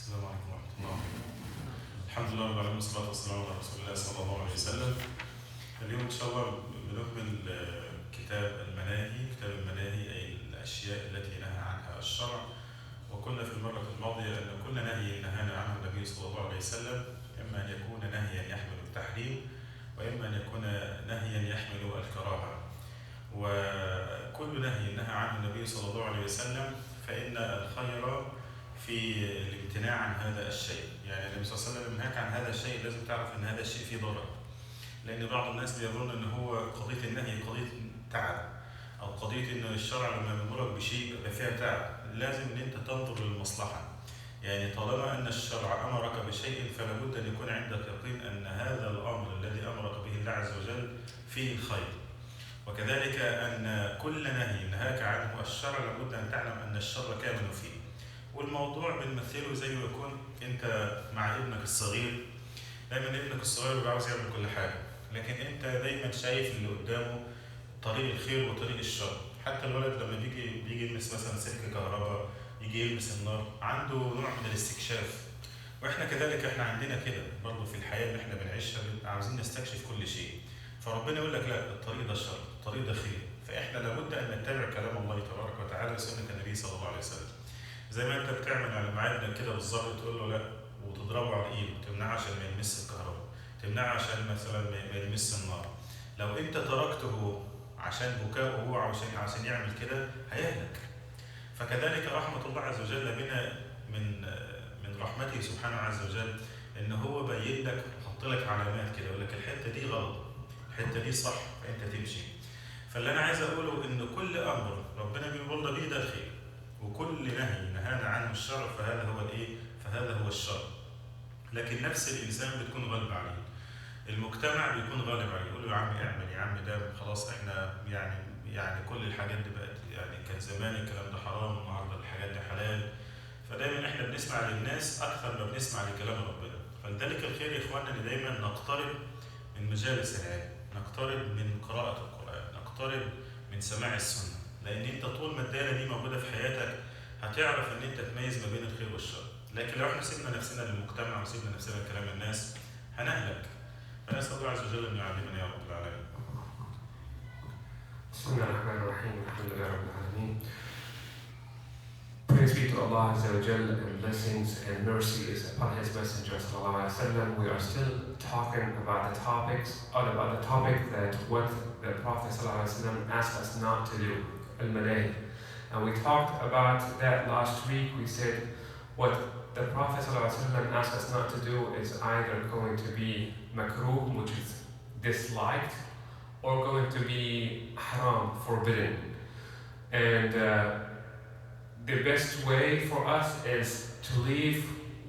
السلام عليكم ورحمة الله وبركاته. الحمد لله رب العالمين والصلاة والسلام على رسول الله صلى الله عليه وسلم. اليوم إن شاء الله بنكمل كتاب المناهي، كتاب المناهي أي الأشياء التي نهى عنها الشرع. وكنا في المرة الماضية أن كل نهي نهانا عنه النبي صلى الله عليه وسلم إما أن يكون نهيا يحمل التحريم وإما أن يكون نهيا يحمل الكراهة. وكل نهي نهى عنه النبي صلى الله عليه وسلم فإن الخير في الامتناع عن هذا الشيء. يعني النبي صلى الله عليه وسلم نهاك عن هذا الشيء، لازم تعرف أن هذا الشيء فيه ضرر، لأن بعض الناس بيظن أن هو قضية النهي قضية تعب، أو قضية أن الشرع لما يأمرك بشيء يبقى فيها تعب. لازم أن أنت تنظر للمصلحة، يعني طالما أن الشرع أمرك بشيء فلا بد أن يكون عندك يقين أن هذا الأمر الذي أمرك به الله عز وجل فيه الخير. وكذلك أن كل نهي نهاك عنه الشرع لابد أن تعلم أن الشر كامن فيه. والموضوع بنمثله زي ما يكون أنت مع ابنك الصغير، دايما ابنك الصغير بيبقى عاوز يعمل كل حاجة، لكن أنت دايما شايف اللي قدامه طريق الخير وطريق الشر. حتى الولد لما بيجي يلمس مثلا سلك كهرباء، يجي يلمس النار، عنده نوع من الاستكشاف. واحنا كذلك احنا عندنا كده برضه في الحياة اللي احنا بنعيشها، عاوزين نستكشف كل شيء. فربنا يقول لك لا، الطريق ده شر، الطريق ده خير. فاحنا لابد ان نتبع كلام الله تبارك وتعالى وسنة النبي صلى الله عليه وسلم. زي ما انت بتعمل على معادنا كده بالظبط، تقول له لا وتضربه على ايده، تمنعه عشان ما يلمس الكهرباء، تمنعه عشان مثلا ما يلمس النار. لو انت تركته عشان بكاء هو عشان يعمل كده هيهلك. فكذلك رحمة الله عز وجل بنا من رحمته سبحانه عز وجل ان هو بين لك، حط لك علامات كده، يقول لك الحته دي غلط، الحته دي صح، فانت تمشي. فاللي انا عايز اقوله ان كل امر ربنا بيقول به ده الخير، وكل نهي نهانا عنه الشر فهذا هو الايه؟ فهذا هو الشر. لكن نفس الانسان بتكون غالبه عليه، المجتمع بيكون غالب عليه، يقول له يا عم اعمل، يا عم ده خلاص احنا يعني كل الحاجات دي بقت، يعني كان زمان الكلام ده حرام والنهارده الحاجات دي حلال. فدايما احنا بنسمع للناس اكثر ما بنسمع لكلام ربنا. فلذلك الخير يا اخواننا ان دايما نقترب من مجالس العلم، نقترب من قراءة القرآن، نقترب من سماع السنة، لان انت طول ما الدائرة دي موجودة في حياتك هتعرف ان انت تميز ما بين الخير والشر. لكن لو احنا سيبنا نفسنا للمجتمع وسيبنا نفسنا لكلام الناس هنهلك. فنسأل الله عز وجل ان يعلمنا يا رب العالمين. بسم الله الرحمن الرحيم. الحمد لله رب العالمين. Praise be to Allah Azza wa Jal, and blessings and mercy is upon His Messenger sallallahu alaihi wasallam. We are still talking about the topic that what the Prophet sallallahu alaihi wasallam asked us not to do, al-Manay. And we talked about that last week. We said what the Prophet sallallahu alaihi wasallam asked us not to do is either going to be makruh, which is disliked, or going to be haram, forbidden. And the best way for us is to leave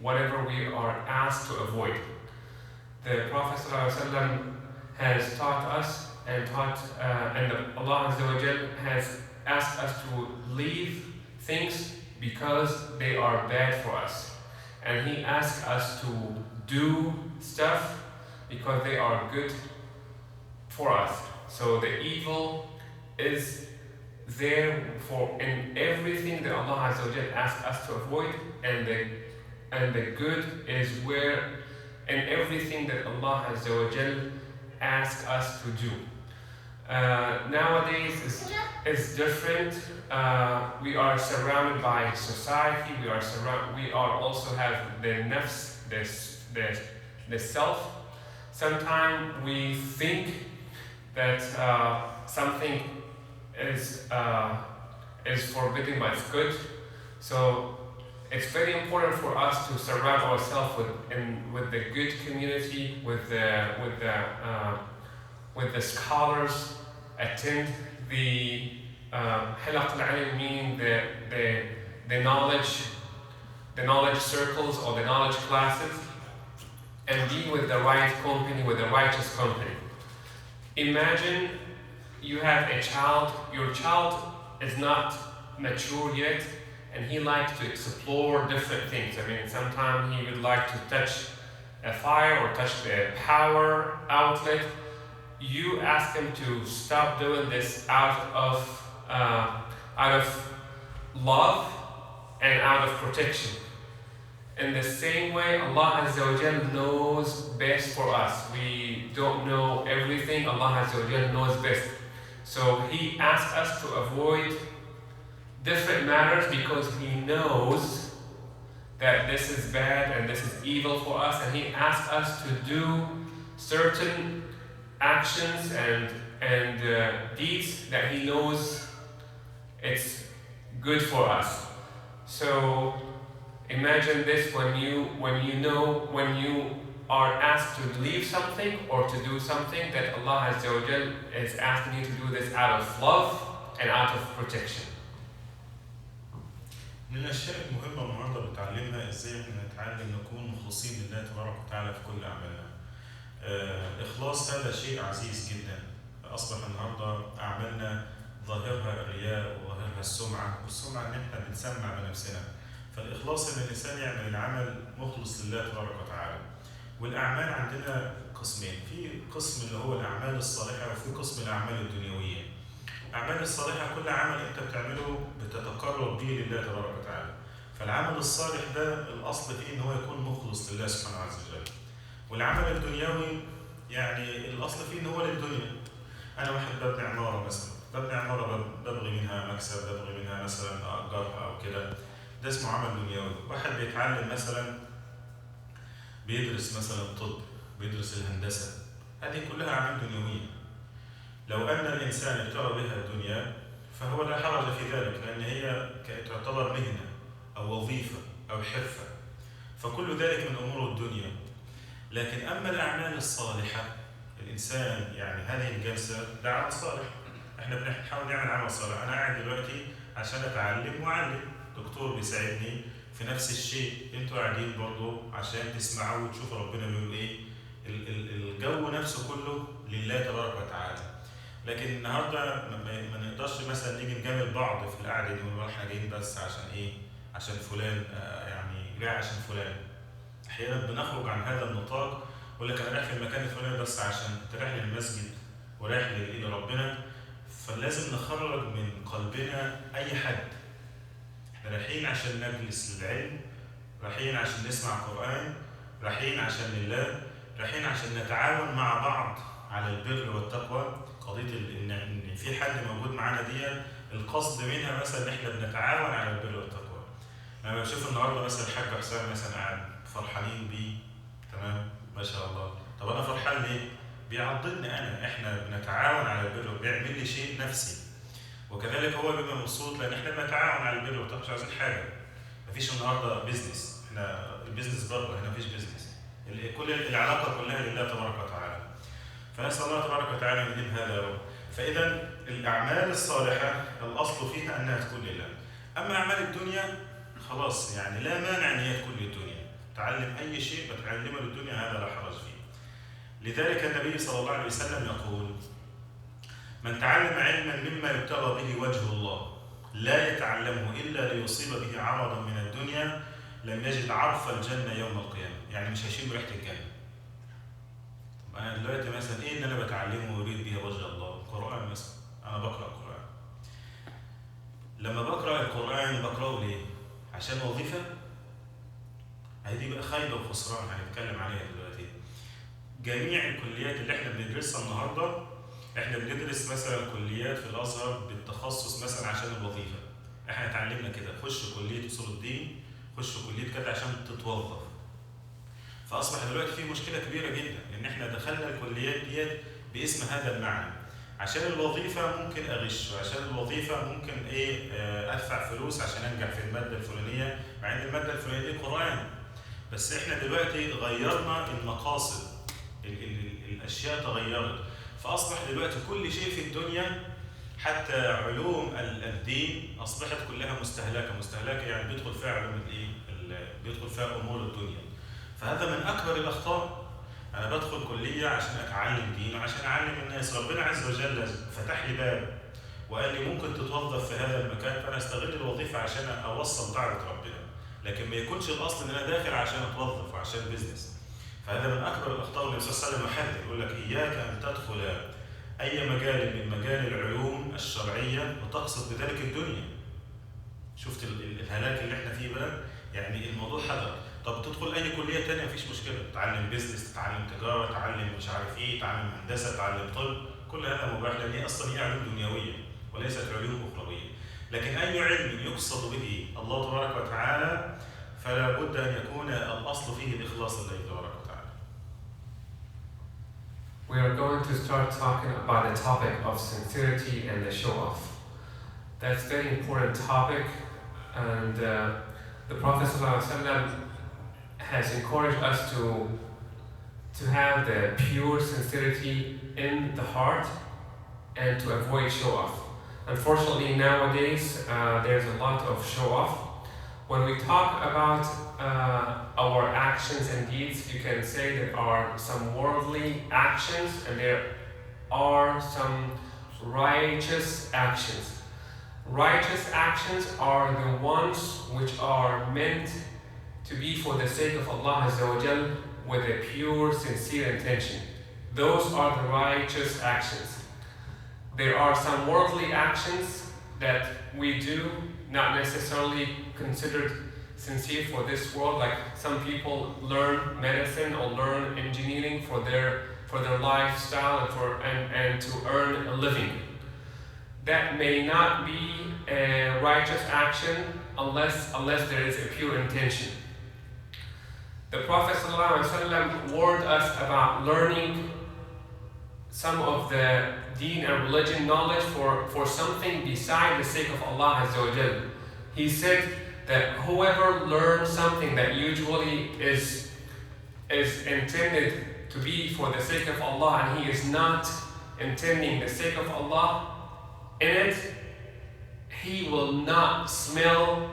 whatever we are asked to avoid. The Prophet ﷺ has taught us and Allah Azza wa Jal has asked us to leave things because they are bad for us. And He asks us to do stuff because they are good for us. So the evil is there in everything that Allah Azza wa Jal asked us to avoid, and the good is where in everything that Allah Azza wa Jal asks us to do. Nowadays it's different. We are surrounded by society. We are also have the nafs, the self. Sometimes we think that something is forbidden but it's good. So it's very important for us to surround ourselves with the good community, with the scholars, attend the halaq al-ilm, meaning the knowledge circles or the knowledge classes, and be with the right company, with the righteous company. Imagine you have a child, your child is not mature yet, and he likes to explore different things. I mean, sometimes he would like to touch a fire or touch the power outlet. You ask him to stop doing this out of love and out of protection. In the same way, Allah Azza wa Jal knows best for us. We don't know everything, Allah Azza wa Jal knows best. So He asks us to avoid different matters because He knows that this is bad and this is evil for us, and He asks us to do certain actions and deeds that He knows it's good for us. So imagine this when you are asked to leave something or to do something that Allah Azza wa Jal is asking you to do this out of love and out of protection. من الأشياء المهمة النهارده بتعلمنا ازاي احنا نتعلم نكون مخلصين لله تبارك وتعالى في كل أعمالنا. إخلاص هذا شيء عزيز جدا. أصبح النهارده أعمالنا ظاهرها الرياء وظاهرها السمعة، والسمعة إن احنا بنسمع بنفسنا. فالإخلاص إن الإنسان يعمل العمل مخلص لله تبارك وتعالى. والأعمال عندنا قسمين، في قسم اللي هو الأعمال الصالحة وفي قسم الأعمال الدنيوية. الأعمال الصالحة كل عمل أنت بتعمله بتتقرب به لله تبارك وتعالى. فالعمل الصالح ده الأصل فيه إن هو يكون مخلص لله سبحانه عز وجل. والعمل الدنيوي يعني الأصل فيه إن هو للدنيا. أنا واحد ببني عمارة مثلا، ببني عمارة ببغي منها مكسب، ببغي منها مثلا أجرها أو كده، ده اسمه عمل دنيوي. واحد بيتعلم مثلا بيدرس مثلا الطب، بيدرس الهندسة، هذه كلها أعمال دنيوية. لو أن الإنسان ابتغى بها الدنيا فهو لا حرج في ذلك، لأن هي تعتبر مهنة أو وظيفة أو حرفة، فكل ذلك من أمور الدنيا. لكن أما الأعمال الصالحة، الإنسان يعني هذه الجلسة ده عمل صالح، إحنا بنحاول نعمل عمل صالح. أنا قاعد دلوقتي عشان أتعلم وأعلم، دكتور بيساعدني في نفس الشيء، أنتوا قاعدين برضه عشان تسمعوا وتشوفوا ربنا بيقول إيه. الجو نفسه كله لله تبارك وتعالى. لكن النهارده ما نقدرش مثلا نيجي نجامل بعض في القعده دي ونقول احنا جايين بس عشان ايه؟ عشان فلان، يعني جاي عشان فلان. احيانا بنخرج عن هذا النطاق، يقول لك انا رايح في المكان الفلاني بس عشان انت رايح للمسجد ورايح لربنا. فلازم نخرج من قلبنا اي حد. احنا رايحين عشان نجلس للعلم، رايحين عشان نسمع قرآن، رايحين عشان لله، رايحين عشان نتعاون مع بعض على البر والتقوى. قضيه ان في حد موجود معانا دي القصد منها مثلا ان احنا بنتعاون على البر والتقوى. انا بشوف النهارده مثلا الحاج حسام مثلا قاعد فرحانين بيه، تمام ما شاء الله. طب انا فرحان ليه؟ بيعضدني انا، احنا بنتعاون على البر وبيعمل لي شيء نفسي، وكذلك هو بيبقى مبسوط لان احنا بنتعاون على البر والتقوى، مش عايزين حاجه. مفيش النهارده بيزنس، احنا البيزنس بره، هنا مفيش بيزنس، كل العلاقه كلها لله تبارك وتعالى. فنسأل الله تبارك وتعالى أن يديم هذا يا رب. فإذا الأعمال الصالحة الأصل فيها أنها تكون لله. أما أعمال الدنيا خلاص يعني لا مانع أن هي تكون للدنيا. تعلم أي شيء بتعلمه للدنيا هذا لا حرج فيه. لذلك النبي صلى الله عليه وسلم يقول: من تعلم علما مما يبتغى به وجه الله لا يتعلمه إلا ليصيب به عرضا من الدنيا لم يجد عرف الجنة يوم القيامة. يعني مش هيشم ريحة الجنة. أنا دلوقتي مثلا إيه اللي أنا بتعلمه وأريد بها وجه الله؟ القرآن مثلا، أنا بقرأ القرآن. لما بقرأ القرآن بقرأه ليه؟ عشان وظيفة؟ هذه بقى خيبة وخسران هنتكلم عليها دلوقتي. جميع الكليات اللي إحنا بندرسها النهاردة، إحنا بندرس مثلا كليات في الأزهر بالتخصص مثلا عشان الوظيفة. إحنا اتعلمنا كده، خش كلية أصول الدين، خش كلية كده عشان تتوظف. فأصبح دلوقتي في مشكلة كبيرة جدا إن إحنا دخلنا الكليات ديت باسم هذا المعنى. عشان الوظيفة ممكن أغش، وعشان الوظيفة ممكن أدفع فلوس عشان أنجح في المادة الفلانية، مع إن المادة الفلانية دي قرآن. بس إحنا دلوقتي غيرنا المقاصد، الأشياء تغيرت، فأصبح دلوقتي كل شيء في الدنيا حتى علوم الدين أصبحت كلها مستهلكة يعني بيدخل فيها علوم بيدخل فيها أمور الدنيا. فهذا من أكبر الأخطاء. أنا بدخل كلية عشان أتعلم دين وعشان أعلم الناس. ربنا عز وجل فتح لي باب وقال لي ممكن تتوظف في هذا المكان، فأنا أستغل الوظيفة عشان أوصل دعوة ربنا. لكن ما يكونش الأصل إن أنا داخل عشان أتوظف وعشان بيزنس. فهذا من أكبر الأخطاء. والنبي صلى الله عليه وسلم يحذر، يقول لك: إياك أن تدخل أي مجال من مجال العلوم الشرعية وتقصد بذلك الدنيا. شفت الهلاك اللي احنا فيه بقى؟ يعني الموضوع حذر. طب تدخل اي كليه ثانيه مفيش مشكله، تتعلم بيزنس، تتعلم تجاره، تتعلم مش عارف ايه، تتعلم هندسه، تتعلم طب، كل هذا مباح لان هي اصلا هي علوم دنيويه وليست علوم اخرويه. لكن اي علم يقصد به الله تبارك وتعالى فلا بد ان يكون الاصل فيه الاخلاص لله تبارك وتعالى. We are going to start talking about the topic of sincerity and the show-off. That's a very important topic, and the Prophet ﷺ has encouraged us to have the pure sincerity in the heart and to avoid show-off. Unfortunately, nowadays there's a lot of show-off. When we talk about our actions and deeds, you can say there are some worldly actions and there are some righteous actions. Righteous actions are the ones which are meant to be for the sake of Allah Azza wa Jal with a pure, sincere intention. Those are the righteous actions. There are some worldly actions that we do, not necessarily considered sincere for this world, like some people learn medicine or learn engineering for their lifestyle and to earn a living. That may not be a righteous action unless there is a pure intention. The Prophet ﷺ warned us about learning some of the deen and religion knowledge for something beside the sake of Allah Azza wa Jal. He said that whoever learns something that usually is intended to be for the sake of Allah and he is not intending the sake of Allah in it, he will not smell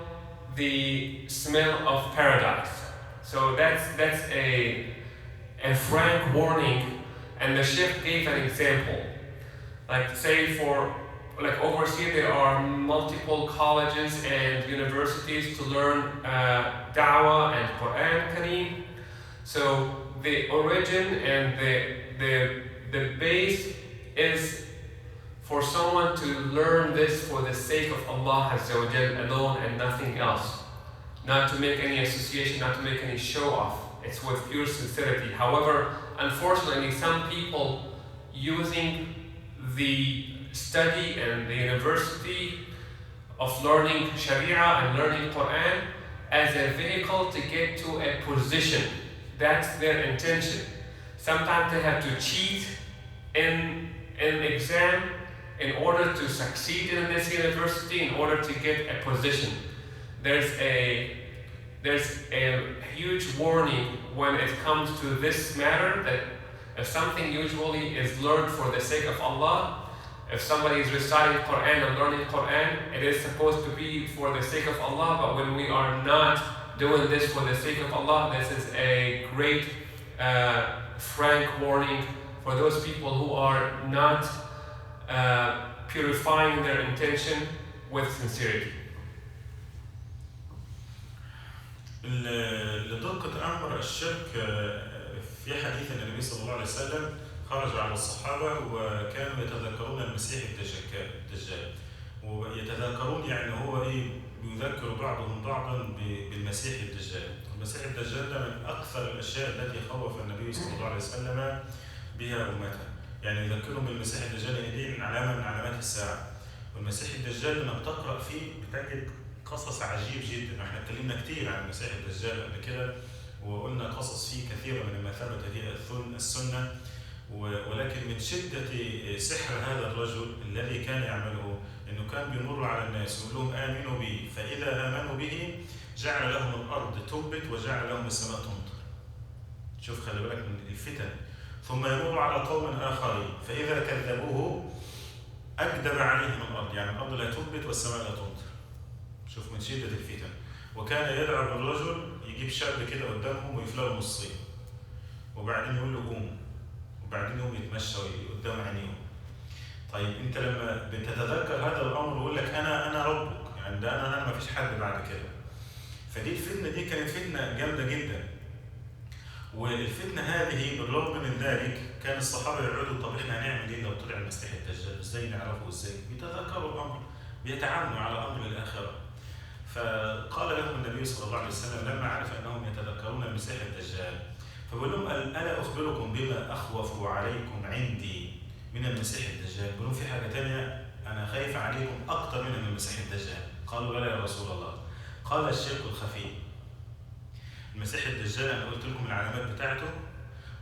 the smell of paradise. So that's a frank warning, and the Sheikh gave an example. Like say like overseas there are multiple colleges and universities to learn Da'wah and Quran Kareem. So the origin and the base is for someone to learn this for the sake of Allah Azza wa Jal alone and nothing else. Not to make any association, not to make any show off. It's with pure sincerity. However, unfortunately, some people using the study and the university of learning Sharia and learning Quran as a vehicle to get to a position. That's their intention. Sometimes they have to cheat in an exam in order to succeed in this university, in order to get a position. There's a huge warning when it comes to this matter, that if something usually is learned for the sake of Allah, if somebody is reciting Quran and learning Quran, it is supposed to be for the sake of Allah, but when we are not doing this for the sake of Allah, this is a great frank warning for those people who are not purifying their intention with sincerity. لدقة أمر الشرك في حديث النبي صلى الله عليه وسلم خرج على الصحابة وكانوا يتذكرون المسيح الدجال ويتذكرون يعني هو يذكر بعضهم بعضا بالمسيح الدجال. المسيح الدجال ده من أكثر الأشياء التي خوف النبي صلى الله عليه وسلم بها أمته، يعني يذكرهم بالمسيح الدجال لأن دي من علامة من علامات الساعة. والمسيح الدجال لما بتقرأ فيه بتجد قصص عجيب جدا. احنا اتكلمنا كتير عن المسيح الدجال قبل كده وقلنا قصص فيه كثيرة من ما ثبت في السنة، ولكن من شدة سحر هذا الرجل الذي كان يعمله انه كان بيمر على الناس ويقول لهم آمنوا به، فإذا آمنوا به جعل لهم الأرض تنبت وجعل لهم السماء تمطر. شوف خلي بالك من الفتن. ثم يمر على قوم آخرين فإذا كذبوه أكذب عليهم الأرض، يعني الأرض لا تنبت والسماء لا تمطر. شوف من شدة الفتن. وكان يدعو بالرجل يجيب شاب كده قدامهم ويفلقه نصين وبعدين يقول له قوم وبعدين يقوم يتمشى قدام عينيهم. طيب انت لما بتتذكر هذا الامر ويقول لك انا ربك، يعني ده انا ما فيش حد بعد كده. فدي الفتنه دي كانت فتنه جامده جدا. والفتنه هذه بالرغم من ذلك كان الصحابه يقعدوا طب احنا هنعمل ايه لو طلع المسيح الدجال؟ ازاي نعرفه؟ ازاي؟ بيتذكروا الامر، بيتعاملوا على امر الاخره. فقال لهم النبي صلى الله عليه وسلم لما عرف أنهم يتذكرون المسيح الدجال، فبقول لهم ألا أخبركم بما أخوف عليكم عندي من المسيح الدجال؟ بقول لهم في حاجة تانية أنا خايف عليكم أكتر من المسيح الدجال. قالوا بلى يا رسول الله. قال الشرك الخفي. المسيح الدجال أنا قلت لكم العلامات بتاعته،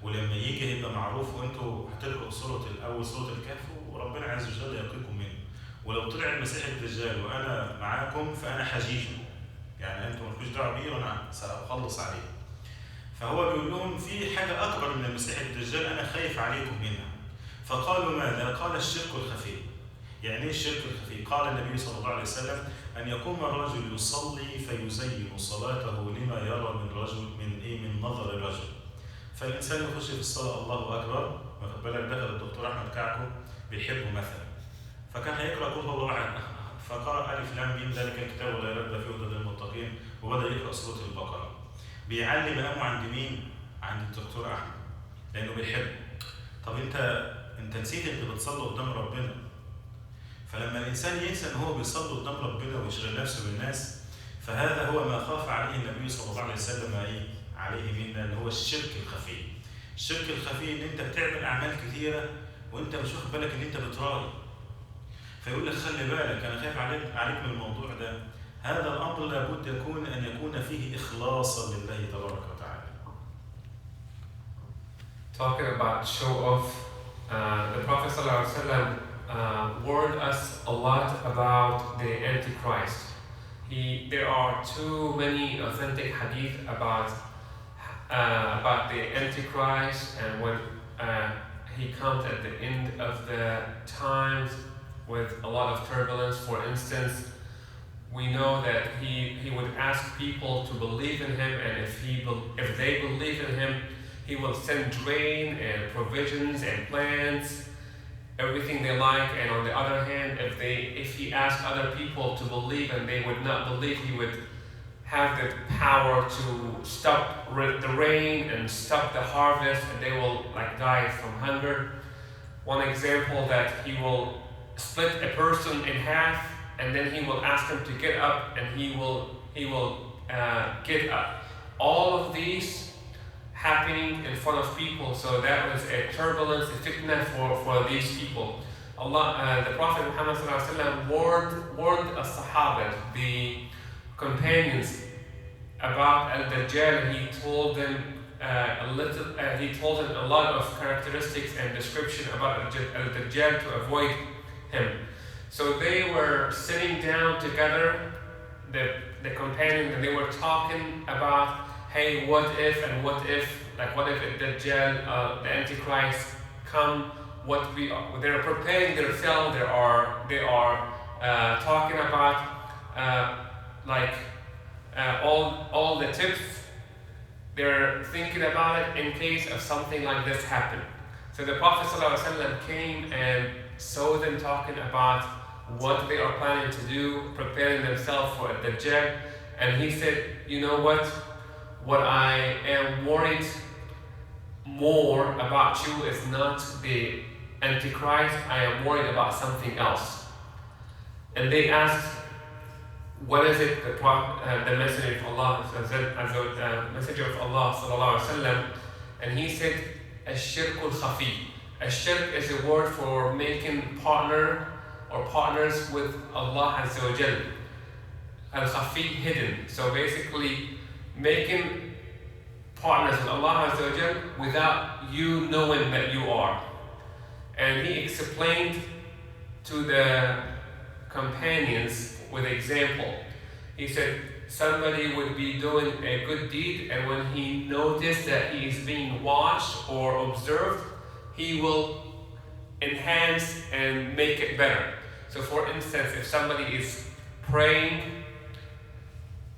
ولما يجي هيبقى معروف، وأنتوا هتلقوا سورة الكهف وربنا عز وجل يقيكم منه. ولو طلع المسيح الدجال وأنا معاكم فأنا حجيجه، يعني أنتوا مالكوش دعوة بيه وأنا سأخلص عليه. فهو بيقول لهم في حاجة أكبر من المسيح الدجال أنا خايف عليكم منها. فقالوا ماذا؟ قال الشرك الخفي. يعني إيه الشرك الخفي؟ قال النبي صلى الله عليه وسلم أن يقوم الرجل يصلي فيزين صلاته لما يرى من نظر الرجل. فالإنسان يخش في الصلاة الله أكبر، واخد بالك، دخل الدكتور أحمد كعكو بيحبه مثلا، فكان هيقرأ قل هو الله أحد، فقرأ ألف لام ميم ذلك الكتاب لا ريب فيه هدى للمتقين، وبدأ يقرأ سورة البقرة. بيعلم مقامه عند مين؟ عند الدكتور أحمد، لأنه بيحبه. طب أنت نسيت أنت بتصلي قدام ربنا. فلما الإنسان ينسى أن هو بيصلي قدام ربنا ويشغل نفسه بالناس، فهذا هو ما خاف عليه النبي صلى الله عليه وسلم عليه منا، اللي هو الشرك الخفي. الشرك الخفي إن أنت بتعمل أعمال كثيرة وأنت مش واخد بالك إن أنت بتراعي. فيقول لك خلي بالك أنا خايف عليك من الموضوع ده. هذا الأمر لابد أن يكون فيه إخلاصا لله تبارك وتعالى. Talking about show off, the Prophet ﷺ warned us a lot about the Antichrist. There are too many authentic hadith about the Antichrist, and when he comes at the end of the times with a lot of turbulence. For instance, we know that he would ask people to believe in him, and if they believe in him, he will send rain and provisions and plants, everything they like. And on the other hand, if he asked other people to believe and they would not believe, he would have the power to stop the rain and stop the harvest, and they will die from hunger. One example, that he will split a person in half, and then he will ask him to get up, and he will get up. All of these happening in front of people, so that was a turbulence, a fitna for these people. The Prophet Muhammad ﷺ warned the Sahaba, the companions, about Al-Dajjal. He told them a lot of characteristics and description about Al-Dajjal to avoid him. So they were sitting down together, the companions, and they were talking about, hey, what if Dajjal, the Antichrist, come? They're preparing themselves. They are talking about all the tips. They're thinking about it in case of something like this happen. So the Prophet ﷺ came and saw them talking about what they are planning to do, preparing themselves for Dajjal, and he said, you know what? What I am worried more about you is not the Antichrist, I am worried about something else. And they asked, what is it? The Messenger of Allah, Messenger of Allah sallallahu alaihi wasallam, and he said, "Ash-shirk al-khafi." Ash-shirk is a word for making partners with Allah Azza wa Jal. Al-khafi, hidden. So basically, making partners with Allah Azza wa Jal without you knowing that you are. And he explained to the companions with example. He said somebody would be doing a good deed, and when he noticed that he is being watched or observed, he will enhance and make it better. So for instance, if somebody is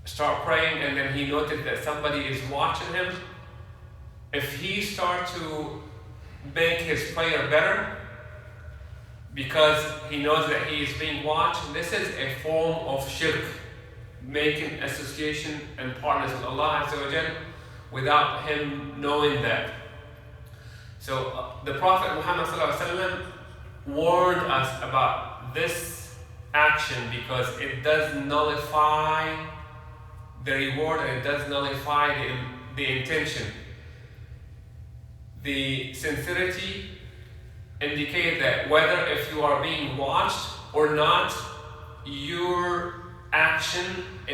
start praying, and then he noticed that somebody is watching him, if he starts to make his prayer better, because he knows that he is being watched, this is a form of shirk, making association and partners with Allah Azza wa Jal without him knowing that. So the Prophet Muhammad ﷺ warned us about this action because it does nullify the reward and it does nullify the intention. The sincerity indicates that whether if you are being watched or not, your action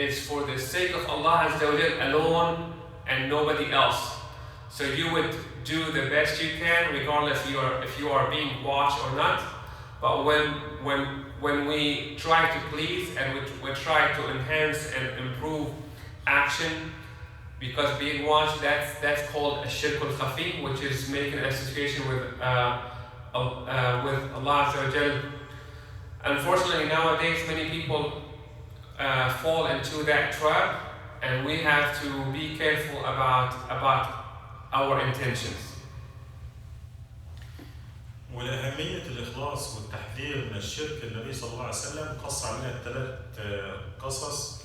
is for the sake of Allah Azza wa Jal alone and nobody else. So you would do the best you can regardless if you are being watched or not. But when we try to please and we try to enhance and improve action because being watched, that's called a shirk al-khafi, which is making an association with Allah Azza wa Jal. Unfortunately, nowadays many people fall into that trap, and we have to be careful about our intentions. ولأهمية الإخلاص والتحذير من الشرك النبي صلى الله عليه وسلم قص علينا 3 قصص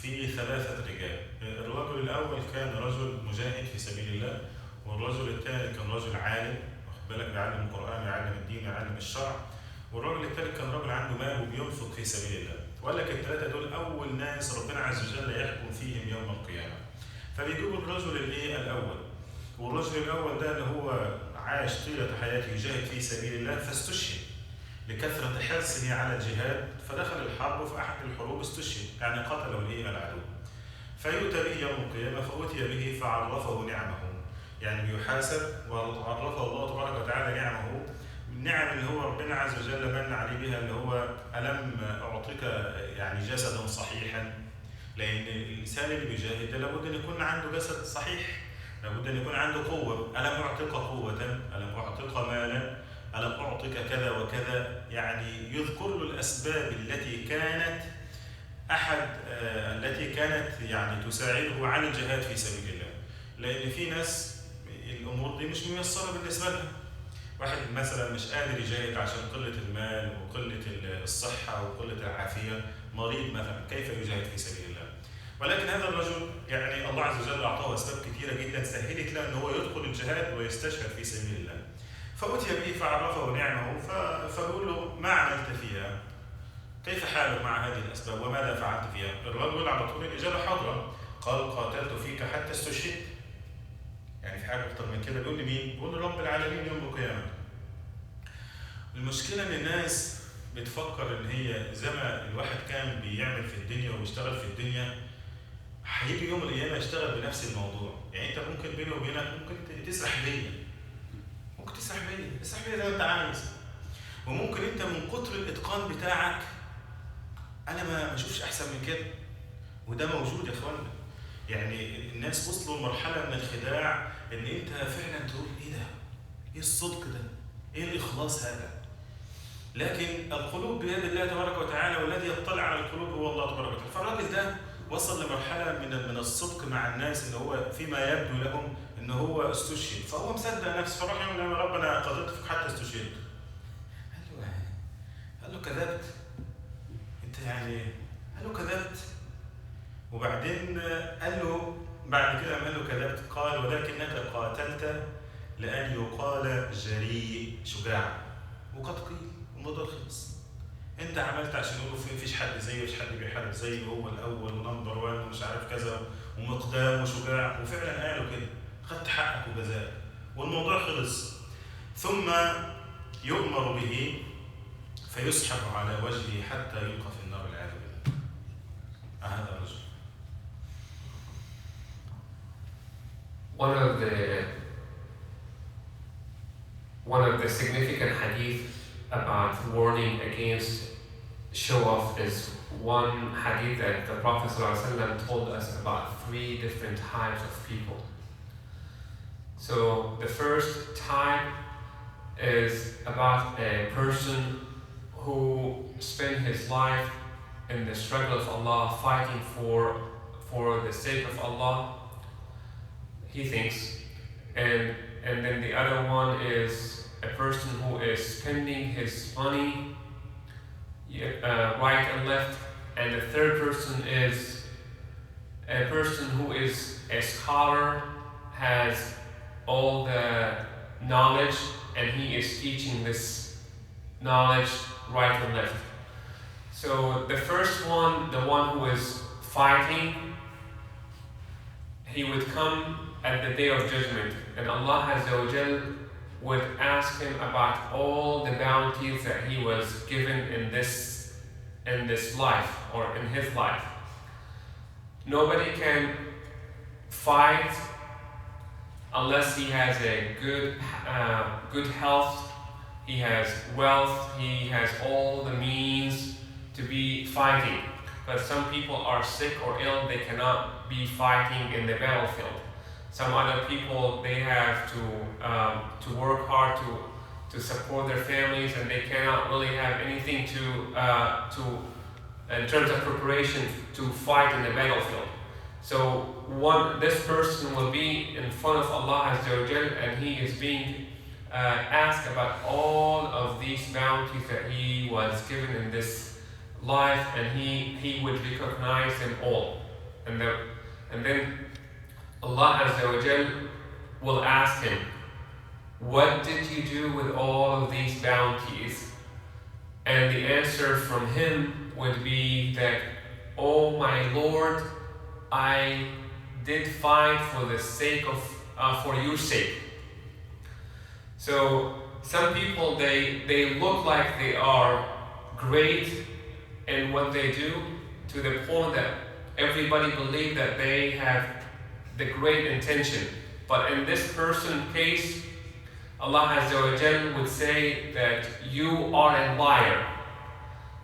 في 3 رجال. الرجل الأول كان رجل مجاهد في سبيل الله، والرجل الثاني كان رجل عالم، واخد بالك، بيعلم القرآن، يعلم الدين، يعلم الشرع، والرجل الثالث كان رجل عنده مال وبينفق في سبيل الله. وقال لك ال3 دول أول ناس ربنا عز وجل يحكم فيهم يوم القيامة. فبيجيبوا الرجل الأول، والرجل الأول ده اللي هو عاش طيلة حياته يجاهد في سبيل الله فاستشهد لكثرة حرصه على الجهاد، فدخل الحرب وفي أحد الحروب استشهد، يعني قتله العدو. فيؤتى به يوم القيامة فأتي به فعرفه نعمه، يعني بيحاسب وعرفه الله تبارك وتعالى نعمه، النعم اللي هو ربنا عز وجل من عليه بها، اللي هو ألم أعطيك يعني جسدا صحيحا، لأن الإنسان اللي بيجاهد لابد أن يكون عنده جسد صحيح، لابد أن يكون عنده قوة. ألم أعطيك قوة، ألم أعطيك مالا، ألم أعطيك كذا وكذا، يعني يذكر له الأسباب التي كانت يعني تساعده على الجهاد في سبيل الله. لأن في ناس الأمور دي مش ميسرة بالنسبة لها. واحد مثلا مش قادر يجاهد عشان قلة المال وقلة الصحة وقلة العافية، مريض مثلا، كيف يجاهد في سبيل الله؟ ولكن هذا الرجل يعني الله عز وجل أعطاه أسباب كثيرة جدا سهلت له أن هو يدخل الجهاد ويستشهد في سبيل الله. فأتي به فعرفه نعمه، فقال له ما عملت فيها؟ كيف حالك مع هذه الأسباب وماذا فعلت فيها؟ الرجل على طول الإجابة حاضرة، قال قاتلت فيك حتى استشهدت. يعني في حاجة أكتر من كده؟ بيقول لي مين؟ بيقول لي رب العالمين يوم القيامة. المشكلة إن الناس بتفكر إن هي زي ما الواحد كان بيعمل في الدنيا ويشتغل في الدنيا، هيجي يوم القيامة يشتغل بنفس الموضوع. يعني أنت ممكن بيني وبينك ممكن تسرح بيا، اسرح بيا زي ما أنت عايز، وممكن أنت من كتر الإتقان بتاعك أنا ما أشوفش أحسن من كده، وده موجود يا إخوانا. يعني الناس وصلوا لمرحلة من الخداع إن أنت فعلا تقول إيه ده؟ إيه الصدق ده؟ إيه الإخلاص هذا؟ لكن القلوب بيد الله تبارك وتعالى، والذي يطلع على القلوب هو الله تبارك وتعالى. فالراجل ده وصل لمرحلة من الصدق مع الناس، إن هو فيما يبدو لهم إن هو استشهد، فهو مصدق نفسه، فراح يقول يا ربنا قدرت فيك حتى استشهدت. قال له كذبت أنت، يعني قال له كذبت. وبعدين قال له بعد كده قال له كذبت، قال ولكنك قاتلت لأن يقال جريء شجاع، وقد قيل الموضوع خلص. انت عملت عشان يقولوا فيش حد زيه، مفيش حد بيحارب زيه، هو الاول ونمبر 1 ومش عارف كذا ومقدام وشجاع، وفعلا قالوا كده، خدت حقك وجزاك والموضوع خلص. ثم يؤمر به فيسحب على وجهه حتى يلقى في النار والعياذ بالله. هذا الرجل. One of the significant hadith about warning against show-off is one hadith that the Prophet ﷺ told us about 3 different types of people. So the first type is about a person who spent his life in the struggle of Allah, fighting for the sake of Allah, he thinks, and then the other one is a person who is spending his money right and left, and the third person is a person who is a scholar, has all the knowledge, and he is teaching this knowledge right and left. So the first one, the one who is fighting, he would come at the day of judgment, and Allah Azza wa Jal would ask him about all the bounties that he was given in this life, or in his life. Nobody can fight unless he has a good health, he has wealth, he has all the means to be fighting. But some people are sick or ill, they cannot be fighting in the battlefield. Some other people, they have to work hard to support their families, and they cannot really have anything to in terms of preparation to fight in the battlefield. So this person will be in front of Allah Azza wa Jal, and he is being asked about all of these bounties that he was given in this life, and he would recognize them all. And then Allah Azza wa Jal will ask him, what did you do with all of these bounties? And the answer from him would be that, oh my Lord, I did fight for the sake of, for your sake. So some people, they look like they are great in what they do, to the point that everybody believes that they have the great intention. But in this person's case, Allah Azza wa Jal would say that you are a liar.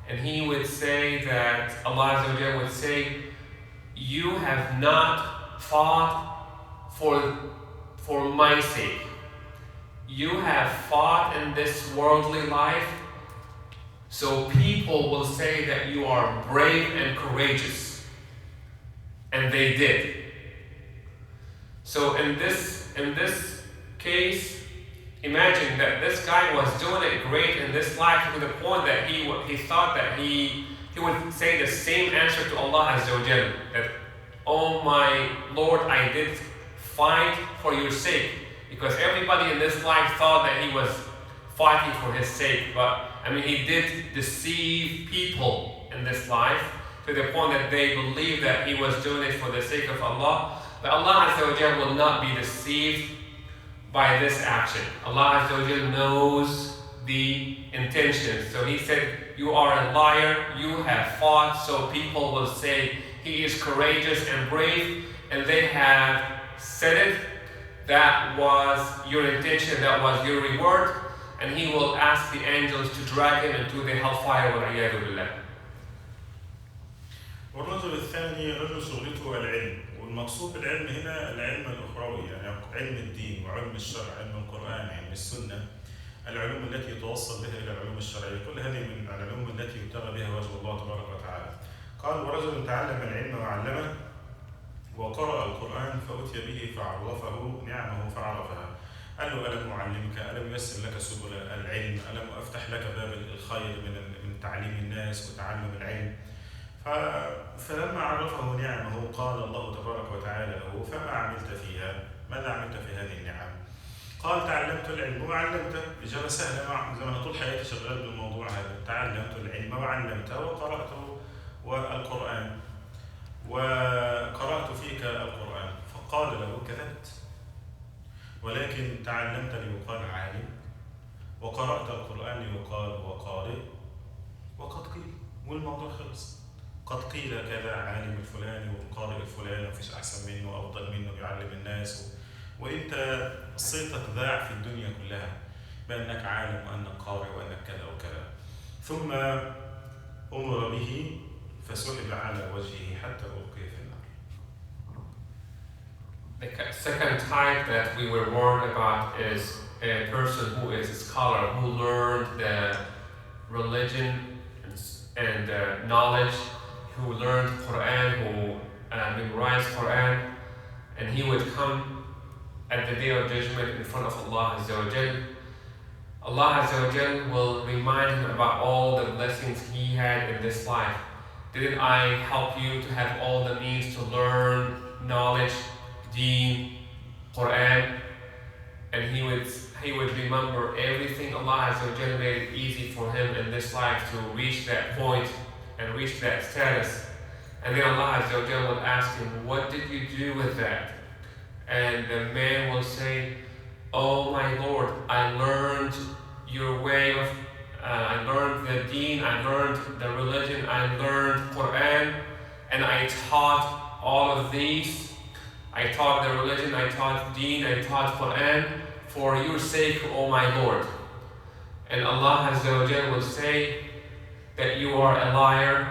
And he would say that, Allah Azza wa Jal would say, you have not fought for my sake. You have fought in this worldly life, so people will say that you are brave and courageous. And they did. So in this case, imagine that this guy was doing it great in this life to the point that he thought that he would say the same answer to Allah Azza wa Jal, that, oh my Lord, I did fight for your sake. Because everybody in this life thought that he was fighting for his sake, but he did deceive people in this life to the point that they believed that he was doing it for the sake of Allah. But Allah Azza wa Jal will not be deceived by this action. Allah Azza wa Jal knows the intentions. So he said, you are a liar, you have fought, so people will say he is courageous and brave, and they have said it. That was your intention, that was your reward, and he will ask the angels to drag him into the hellfire والعياذ بالله. والرجل الثاني رجل شغلته العلم، والمقصود بالعلم هنا العلم الأخروي، يعني علم الدين وعلم الشرع، علم القرآن، علم السنة، العلوم التي يتوصل بها إلى العلوم الشرعية، كل هذه من العلوم التي يبتغى بها وجه الله تبارك وتعالى. قال ورجل تعلم العلم وعلمه وقرأ القرآن فأتي به فعرفه نعمه فعرفها. قال له ألم أعلمك؟ ألم ييسر لك سبل العلم؟ ألم أفتح لك باب الخير من تعليم الناس وتعلم العلم؟ فلما عرفه نعمه قال الله تبارك وتعالى له فما عملت فيها؟ ماذا عملت في هذه النعم؟ قال تعلمت العلم وعلمته. إجابة سهلة، زي ما أنا طول حياتي شغال بالموضوع هذا. تعلمت العلم وعلمته وقرأت القرآن وقرأت فيك القرآن. فقال له كذبت، ولكن تعلمت ليقال عالم، وقرأت القرآن ليقال وقارئ، وقد قيل، والموضوع خلص. قد قيل كذا عالم الفلاني والقارئ الفلاني ومفيش أحسن منه وأفضل منه بيعلم الناس، وأنت صيتك ذاع في الدنيا كلها بأنك عالم وأنك قارئ وأنك كذا وكذا. ثم أمر به فسحب على وجهه حتى ألقي في النار. The second type that we were warned about is a person who is a scholar, who learned the religion and knowledge, who learned Quran, who memorized Quran, and he would come at the day of judgment in front of Allah Azza wa Jal. Allah Azza wa Jal will remind him about all the blessings he had in this life. Didn't I help you to have all the means to learn knowledge, deen, Quran? And he would remember everything. Allah Azza wa Jalla made it easy for him in this life to reach that point and reach that status. And then Allah Azza wa Jalla will ask him, what did you do with that? And the man will say, oh my Lord, I learned your way of, I learned the deen, I learned the religion, I learned Quran, and I taught all of these. I taught the religion, I taught deen, I taught Quran for your sake, oh my Lord. And Allah Azza wa Jalla will say that you are a liar,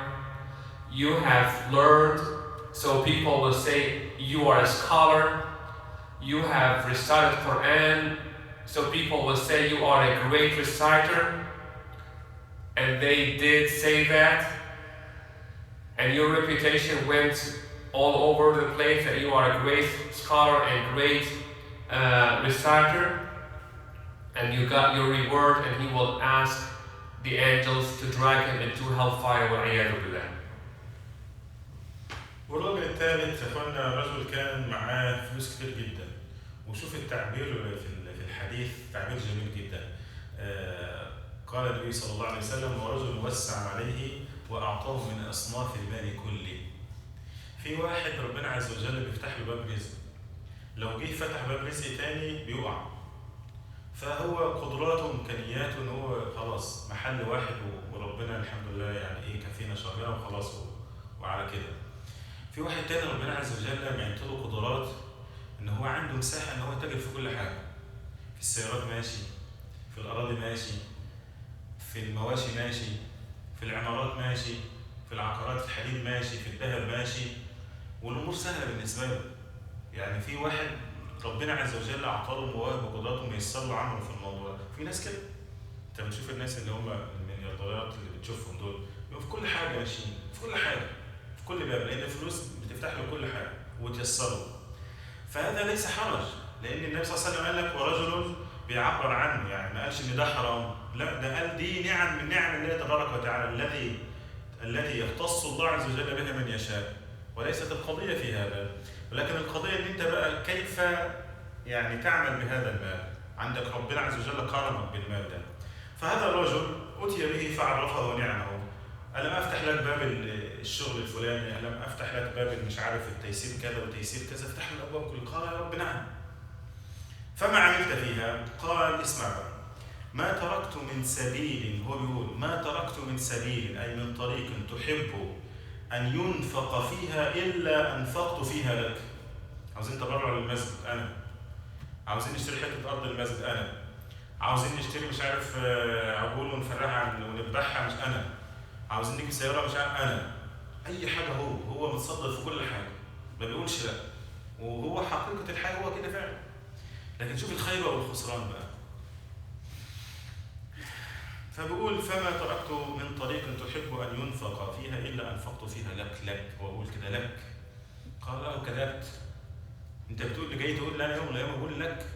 you have learned, so people will say you are a scholar, you have recited Quran, so people will say you are a great reciter, and they did say that, and your reputation went all over the place that you are a great scholar and great reciter, and you got your reward, and he will ask the angels to drag him into hellfire والعياذ بالله. والراجل الثالث يا اخوانا رجل كان معاه فلوس كتير جدا، وشوف التعبير في الحديث تعبير جميل جدا. قال النبي صلى الله عليه وسلم ورجل وسع عليه واعطاه من اصناف المال كله. في واحد ربنا عز وجل بيفتح له باب رزق، لو جه فتح باب رزق تاني بيقع، فهو قدراته وامكانياته ان هو خلاص محل واحد وربنا الحمد لله يعني ايه كفينا شرنا وخلاص وعلى كده. في واحد تاني ربنا عز وجل معطي له قدرات ان هو عنده مساحه ان هو يتاجر في كل حاجه، في السيارات ماشي، في الاراضي ماشي، في المواشي ماشي، في العمارات ماشي، في العقارات الحديد ماشي، في الذهب ماشي، والامور سهله بالنسبه له. يعني في واحد ربنا عز وجل اعطى له مواهب وقدرات وميسر له عمله في الموضوع. في ناس كده انت بتشوف الناس اللي هم المليارديرات اللي بتشوفهم دول في كل حاجه ماشيين، في كل حاجه، في كل باب، لان الفلوس بتفتح له كل حاجه وتيسره. فهذا ليس حرج، لان النبي صلى الله عليه وسلم قال لك ورجل بيعبر عنه، يعني ما قالش ان ده حرام، لا ده قال دي نعم من نعم الله تبارك وتعالى الذي يختص الله عز وجل بها من يشاء، وليست القضيه في هذا، ولكن القضيه ان انت بقى كيف يعني تعمل بهذا المال. عندك ربنا عز وجل كرمك بالمال ده. فهذا الرجل اتي به فعرفه نعمه، ألم أفتح لك باب الشغل الفلاني، ألم أفتح لك باب مش عارف التيسير كذا وتيسير كذا، افتح لي الأبواب كل. قال يا رب نعم. فما عملت فيها؟ قال اسمع بقى، ما تركت من سبيل، هو بيقول ما تركت من سبيل أي من طريق تحب أن ينفق فيها إلا أنفقت فيها لك. عاوزين تبرع للمسجد أنا، عاوزين نشتري حتة أرض المسجد أنا، عاوزين نشتري مش عارف عجول ونفرعها ونذبحها مش أنا، عاوزين نجيب سيارة مش أنا، أي حاجة هو متصدر في كل حاجة، ما بيقولش لا، وهو حقيقة الحاجة هو كده فعلا. لكن شوف الخير والخسران بقى. فبقول فما تركت من طريق تحب أن ينفق فيها إلا أنفقت فيها لك، وأقول كده لك. قال له كذبت، أنت بتقول اللي جاي تقول لي أنا يوم لا يوم أقول لك،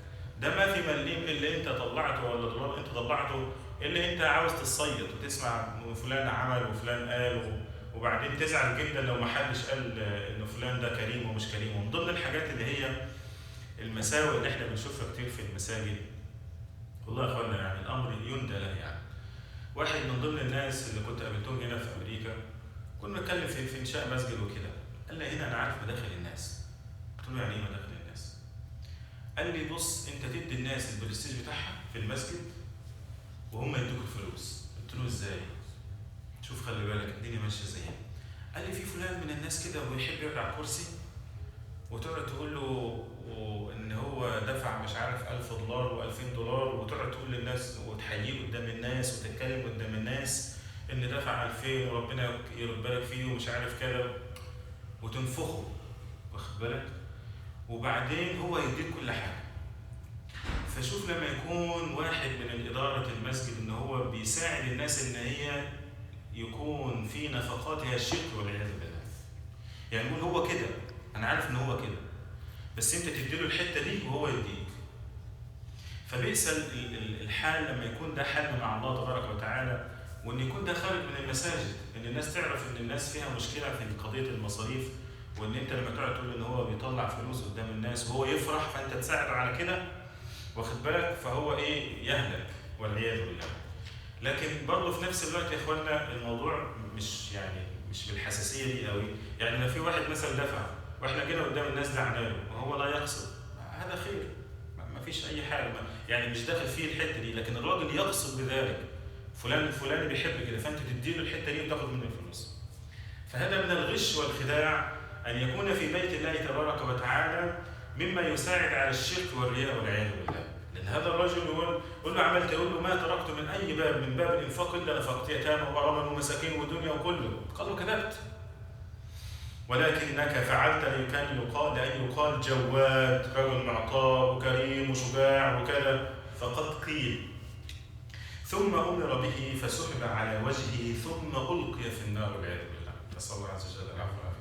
ده ما في مليم اللي أنت طلعته ولا دولار أنت طلعته، اللي أنت عاوز تصيد وتسمع فلان عمل وفلان قال، وبعدين تزعل جدا لو ما حدش قال إن فلان ده كريم ومش كريم. ومن ضمن الحاجات اللي هي المساوئ اللي احنا بنشوفها كتير في المساجد، والله يا اخوانا يعني الامر يندى له. يعني واحد من ضمن الناس اللي كنت قابلتهم هنا في امريكا، كنا بنتكلم في انشاء مسجد وكده، قال لي هنا انا عارف مداخل الناس. قلت له يعني ايه مداخل الناس؟ قال لي بص انت تدي الناس البرستيج بتاعها في المسجد وهم يدوك الفلوس. قلت له ازاي؟ شوف خلي بالك الدنيا ماشيه ازاي. قال لي في فلان من الناس كده ويحب يقعد على الكرسي وتقعد تقول له ان هو دفع مش عارف $1000 و$2000، وتقعد تقول للناس وتحييه قدام الناس وتتكلم قدام الناس ان دفع 2000 وربنا يبارك فيه ومش عارف كده، وتنفخه، واخد بالك؟ وبعدين هو يديك كل حاجه. فشوف لما يكون واحد من إدارة المسجد ان هو بيساعد الناس ان هي يكون في نفقاتها الشرك والعياذ بالله. يعني نقول هو كده، انا عارف ان هو كده، بس انت تديله الحته دي وهو يديك. فبئس الحال لما يكون ده حل مع الله تبارك وتعالى، وان يكون ده خارج من المساجد، ان الناس تعرف ان الناس فيها مشكله في قضيه المصاريف، وان انت لما تقعد تقول ان هو بيطلع فلوس قدام الناس وهو يفرح فانت تساعده على كده، واخد بالك؟ فهو ايه؟ يهلك والعياذ بالله. لكن برضه في نفس الوقت يا اخوانا الموضوع مش بالحساسيه دي قوي. يعني لو في واحد مثلا دفع واحنا جينا قدام الناس دعنا له وهو لا يقصد، هذا خير، ما فيش اي حاجه، يعني مش داخل فيه الحته دي. لكن الراجل يقصد بذلك، فلان الفلاني بيحب كده، فانت تديله الحته دي وتاخد منه الفلوس. فهذا من الغش والخداع ان يكون في بيت الله تبارك وتعالى مما يساعد على الشرك والرياء والعياذ بالله. لان هذا الرجل يقول له عملت، يقول له ما تركت من اي باب من باب الانفاق الا نفقت يتامى وغرما ومساكين ودنيا وكله. قال له كذبت، ولكنك فعلت لأن يقال جواد، رجل معطاء وكريم وشجاع وكذا. فقد قيل ثم أمر به فسحب على وجهه ثم ألقي في النار والعياذ بالله. نسأل الله عز وجل العفو والعافية.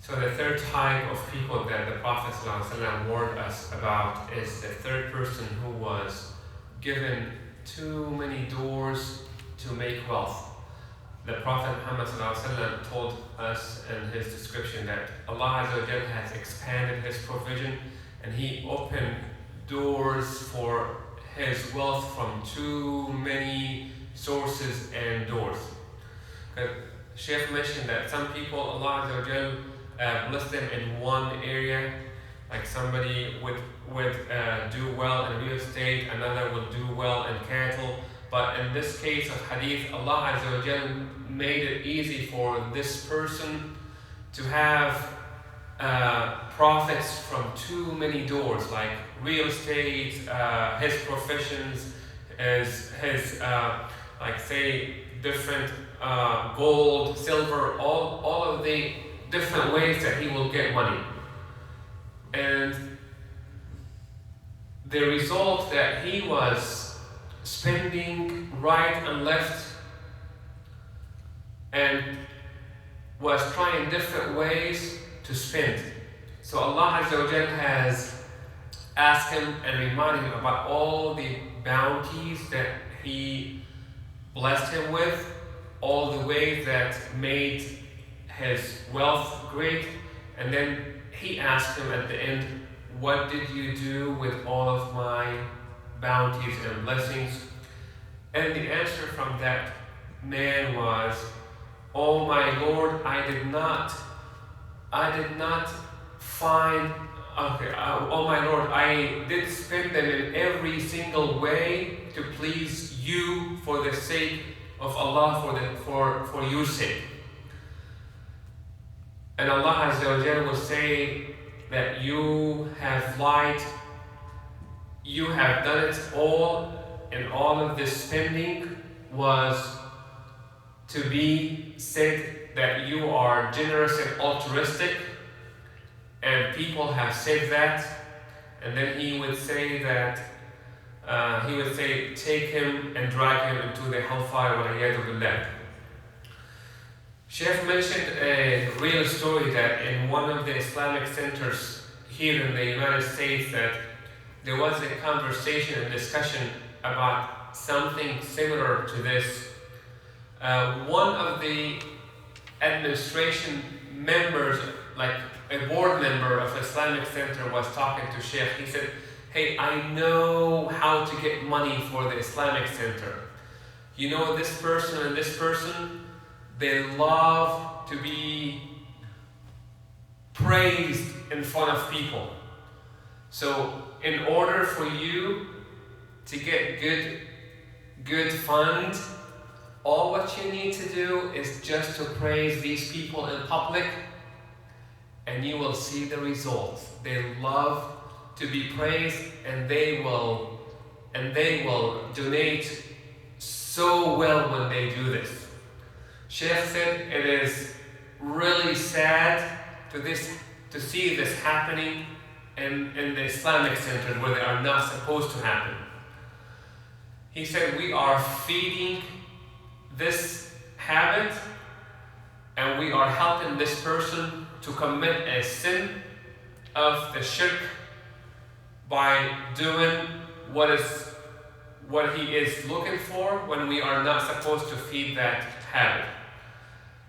So the third type of people that the Prophet ﷺ warned us about is the third person who was given too many doors to make wealth. The Prophet Muhammad ﷺ told us in his description that Allah Azza wa Jal has expanded his provision and He opened doors for his wealth from too many sources and doors. Sheikh mentioned that some people, Allah Azza wa Jal bless them in one area, like somebody would do well in real estate, another will do well in cattle. But in this case of hadith, Allah Azza wa Jal made it easy for this person to have profits from too many doors, like real estate, his professions, his like say different gold, silver, all of the different ways that he will get money. And the result that he was spending right and left and was trying different ways to spend. So Allah Azza wa Jal has asked him and reminded him about all the bounties that He blessed him with, all the ways that made his wealth great, and then He asked him at the end, what did you do with all of my bounties and blessings? And the answer from that man was, oh my Lord, I did not find, oh my Lord, I did spend them in every single way to please you for the sake of Allah, for your sake. And Allah Azza wa Jalla will say that you have lied, you have done it all, and all of this spending was to be said that you are generous and altruistic, and people have said that, and then He would say that, take him and drag him into the hellfire, وَالْعِيَاذُ بِاللَّهِ. Sheikh mentioned a real story that in one of the Islamic centers here in the United States, that there was a conversation and discussion about something similar to this. One of the administration members, like a board member of Islamic Center, was talking to Sheikh. He said, hey, I know how to get money for the Islamic Center. You know, this person and this person, they love to be praised in front of people. So in order for you to get good fund, all what you need to do is just to praise these people in public, and you will see the results. They love to be praised, and they will donate so well when they do this. Sheikh said it is really sad to see this happening in the Islamic centers where they are not supposed to happen. He said we are feeding this habit, and we are helping this person to commit a sin of the shirk by doing what he is looking for when we are not supposed to feed that habit.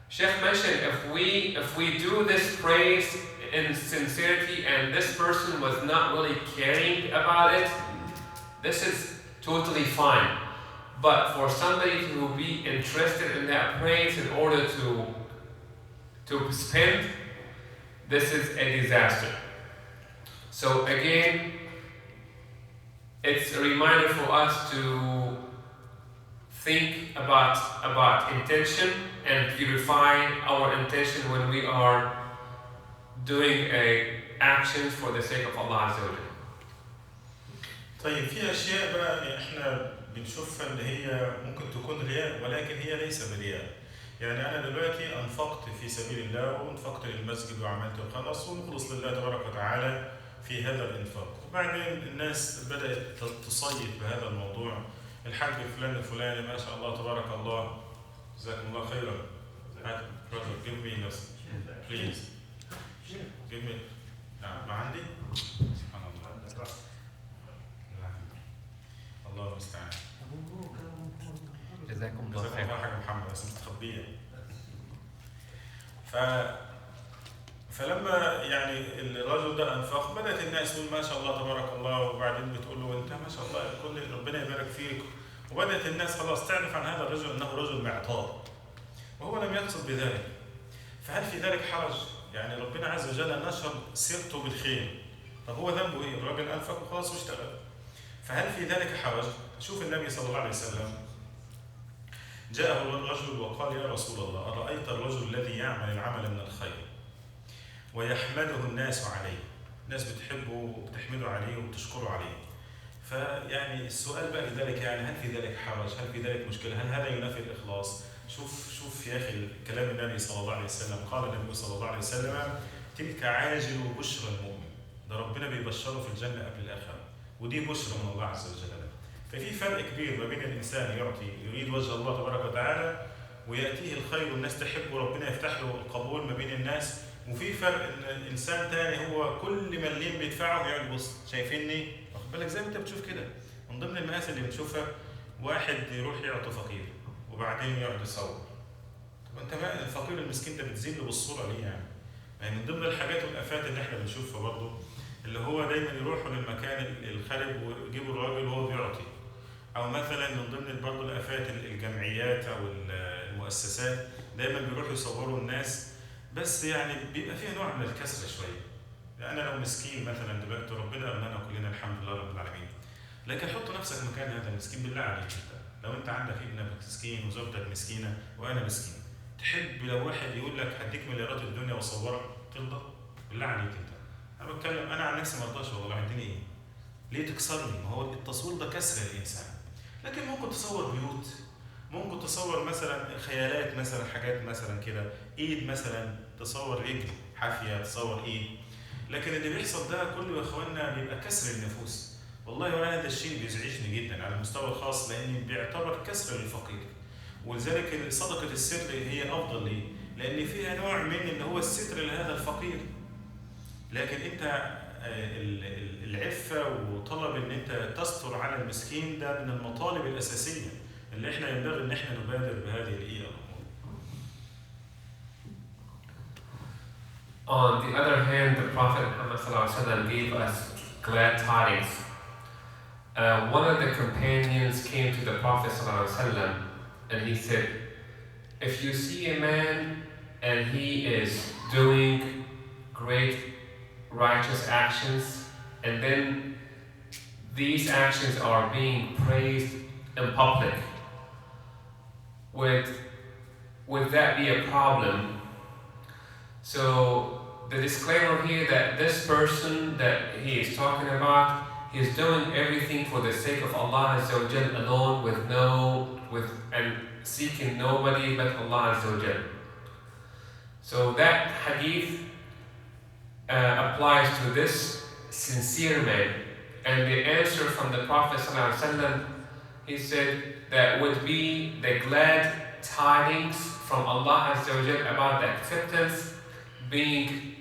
Sheikh mentioned if we do this praise in sincerity and this person was not really caring about it, this is totally fine. But for somebody to be interested in that praise in order to spend, this is a disaster. So again, it's a reminder for us to think about intention and purify our intention when we are doing actions for the sake of Allah Azza wa Jalla. طيب في أشياء بقى إحنا بنشوفها اللي هي ممكن تكون رياء ولكن هي ليس برياء. يعني أنا دلوقتي أنفقت في سبيل الله وانفقت للمسجد وعملت خلاص ونخلص لله تبارك وتعالى في هذا الإنفاق. وبعدين الناس بدأت تصيد بهذا الموضوع. الحاج فلان الفلاني ما شاء الله تبارك الله جزاكم الله خيرا. حاتم brother give me this please give me ما عندي سبحان الله الله المستعان. جزاكم الله خير. حاجة محمد بس مستخبية. فلما يعني الرجل ده انفق بدأت الناس تقول ما شاء الله تبارك الله وبعدين بتقول له انت ما شاء الله كل ربنا يبارك فيك وبدأت الناس خلاص تعرف عن هذا الرجل انه رجل معطاء وهو لم يقصد بذلك. فهل في ذلك حرج؟ يعني ربنا عز وجل نشر سيرته بالخير. طب هو ذنبه ايه؟ الراجل انفق وخلاص واشتغل. فهل في ذلك حرج؟ شوف النبي صلى الله عليه وسلم جاءه الرجل وقال يا رسول الله أرأيت الرجل الذي يعمل العمل من الخير ويحمده الناس عليه، الناس بتحبه وبتحمده عليه وبتشكره عليه. فيعني السؤال بقى لذلك يعني هل في ذلك حرج؟ هل في ذلك مشكلة؟ هل هذا ينافي الإخلاص؟ شوف يا أخي كلام النبي صلى الله عليه وسلم. قال النبي صلى الله عليه وسلم تلك عاجل بشرى المؤمن. ده ربنا بيبشره في الجنة قبل الآخرة ودي بشرى من الله عز وجل. ففي فرق كبير ما بين الإنسان يعطي يريد وجه الله تبارك وتعالى ويأتيه الخير والناس تحبه وربنا يفتح له القبول ما بين الناس، وفي فرق ان الانسان تاني هو كل مليم بيدفعه يقعد يبص شايفيني واخد بالك زي ما انت بتشوف كده. من ضمن المآسي اللي بنشوفها واحد يروح يعطي فقير وبعدين يقعد يصور. طب انت بقى الفقير المسكين ده بتزيد له بالصوره ليه يعني؟ من ضمن الحاجات والآفات اللي احنا بنشوفها برضه اللي هو دايما يروحوا للمكان الخارب ويجيبوا الراجل وهو بيعطي. او مثلا من ضمن برضه الآفات الجمعيات او المؤسسات دايما بيروحوا يصوروا الناس بس يعني بيبقى فيها نوع من الكسره شويه. يعني انا لو مسكين مثلا دلوقتي ربنا امننا كلنا الحمد لله رب العالمين، لكن حط نفسك مكان هذا المسكين بالله عليك. انت لو انت عندك ابنك مسكين وزوجتك مسكينه وانا مسكين، تحب لو واحد يقول لك هديك مليارات الدنيا واصورك ترضى؟ بالله عليك انت. انا بتكلم انا عن نفسي ما ارضاش والله. عندي ايه؟ ليه تكسرني؟ ما هو التصوير ده كسر الانسان. لكن ممكن تصور بيوت، ممكن تصور مثلا خيالات مثلا حاجات مثلا كده، ايد مثلا تصور رجل حافيه تصور ايد. لكن اللي بيحصل ده كله يا اخواننا بيبقى كسر النفوس. والله وانا هذا الشيء بيزعجني جدا على المستوى الخاص لاني بيعتبر كسر للفقير. ولذلك صدقه السر هي افضل ليه؟ لان فيها نوع من اللي هو الستر لهذا الفقير. لكن انت العفه وطلب ان انت تستر على المسكين ده من المطالب الاساسيه اللي احنا ينبغي ان احنا نبادر بهذه الامور. On the other hand, the Prophet Muhammad gave us glad tidings. One of the companions came to the Prophet and he said, if you see a man and he is doing great righteous actions and then these actions are being praised in public, would that be a problem? So the disclaimer here that this person that he is talking about, he's doing everything for the sake of Allah Azza wa Jal alone and seeking nobody but Allah Azza wa Jal. So that hadith applies to this sincere man. And the answer from the Prophet ﷺ, he said that would be the glad tidings from Allah Azza wa Jal about the acceptance being